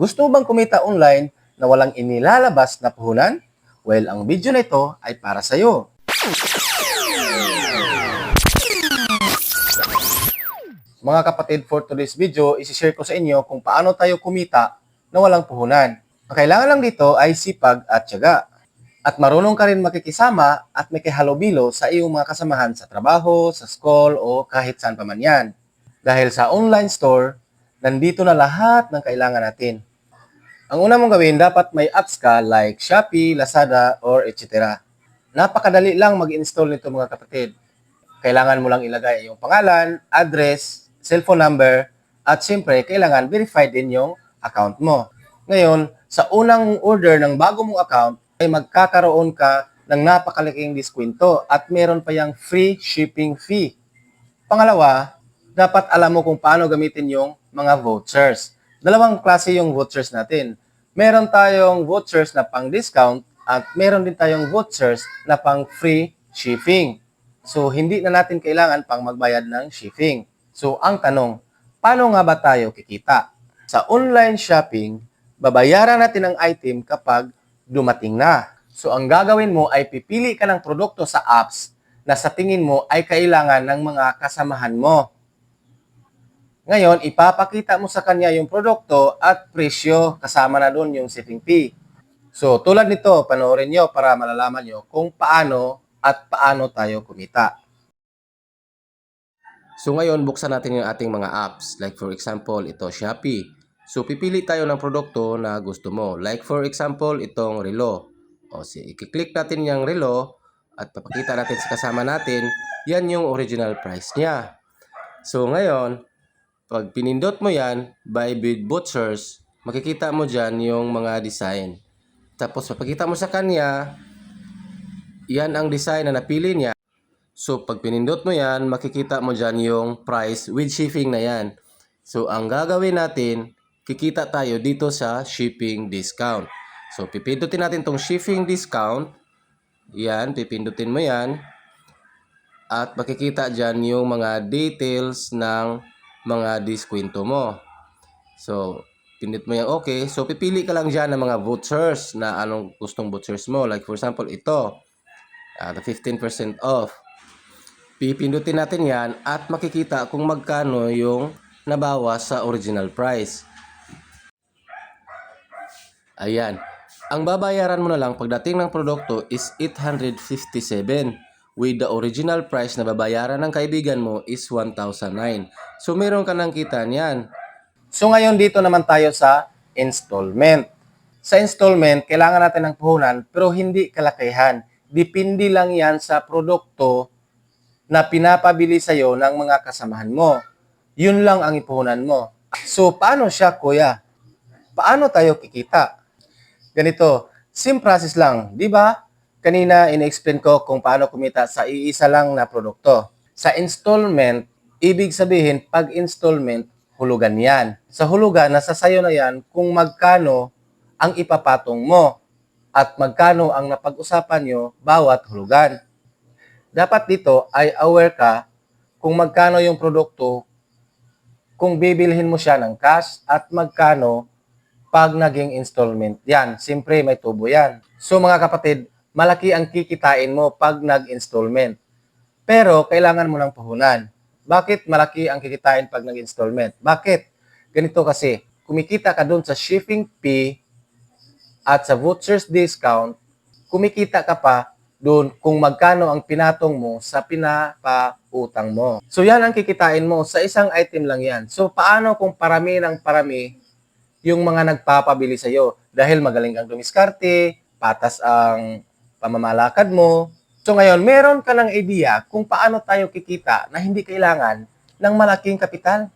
Gusto mo bang kumita online na walang inilalabas na puhunan? Well, ang video na ito ay para sa iyo. Mga kapatid, for today's video, isi-share ko sa inyo kung paano tayo kumita na walang puhunan. Ang kailangan lang dito ay sipag at tiyaga. At marunong ka rin makikisama at may kihalubilo sa iyong mga kasamahan sa trabaho, sa school o kahit saan pa man yan. Dahil sa online store, nandito na lahat ng kailangan natin. Ang una mong gawin, dapat may apps ka like Shopee, Lazada, or etc. Napakadali lang mag-install nito mga kapatid. Kailangan mo lang ilagay yung pangalan, address, cellphone number, at siyempre, kailangan verified din yung account mo. Ngayon, sa unang order ng bago mong account, ay magkakaroon ka ng napakalaking diskwento at meron pa yung free shipping fee. Pangalawa, dapat alam mo kung paano gamitin yung mga vouchers. Dalawang klase yung vouchers natin. Meron tayong vouchers na pang discount at meron din tayong vouchers na pang free shipping. So, hindi na natin kailangan pang magbayad ng shipping. So, ang tanong, paano nga ba tayo kikita? Sa online shopping, babayaran natin ang item kapag dumating na. So, ang gagawin mo ay pipili ka ng produkto sa apps na sa tingin mo ay kailangan ng mga kasamahan mo. Ngayon, ipapakita mo sa kanya yung produkto at presyo kasama na doon yung shipping fee. So, tulad nito, panoorin nyo para malalaman nyo kung paano at paano tayo kumita. So, ngayon, buksan natin yung ating mga apps. Like for example, ito, Shopee. So, pipili tayo ng produkto na gusto mo. Like for example, itong relo. O, i-click natin yung relo at papakita natin sa kasama natin, yan yung original price niya. So, ngayon, pag pinindot mo yan, by with vouchers, makikita mo dyan yung mga design. Tapos, papakita mo sa kanya, yan ang design na napili niya. So, pag pinindot mo yan, makikita mo dyan yung price with shipping na yan. So, ang gagawin natin, kikita tayo dito sa shipping discount. So, pipindutin natin tong shipping discount. Yan, pipindutin mo yan. At makikita dyan yung mga details ng mga diskwento mo. So, pindot mo yan okay. So, pipili ka lang dyan ng mga vouchers na anong gustong vouchers mo. Like for example, ito. The 15% off. Pipindutin natin yan at makikita kung magkano yung nabawas sa original price. Ayan. Ang babayaran mo na lang pagdating ng produkto is 857 with the original price na babayaran ng kaibigan mo is 1,009. So, meron ka nang kita niyan. So, ngayon dito naman tayo sa installment. Sa installment, kailangan natin ng puhunan pero hindi kalakihan. Depende lang yan sa produkto na pinapabili sa'yo ng mga kasamahan mo. Yun lang ang ipuhunan mo. So, paano siya, kuya? Paano tayo kikita? Ganito, same process lang, di ba? Kanina, in-explain ko kung paano kumita sa iisa lang na produkto. Sa installment, ibig sabihin, pag installment, hulugan yan. Sa hulugan, nasa sayo na yan kung magkano ang ipapatong mo at magkano ang napag-usapan nyo bawat hulugan. Dapat dito ay aware ka kung magkano yung produkto, kung bibilhin mo siya ng cash at magkano pag naging installment. Yan, siyempre may tubo yan. So mga kapatid, malaki ang kikitain mo pag nag-installment. Pero kailangan mo ng puhunan. Bakit malaki ang kikitain pag nag-installment? Bakit? Ganito kasi, kumikita ka dun sa shipping fee at sa vouchers discount, kumikita ka pa doon kung magkano ang pinatong mo sa pinapautang mo. So yan ang kikitain mo. Sa isang item lang yan. So paano kung parami ng parami yung mga nagpapabili sa'yo? Dahil magaling kang dumiskarte, patas ang pamamalakad mo. So ngayon, meron ka ng idea kung paano tayo kikita na hindi kailangan ng malaking kapital.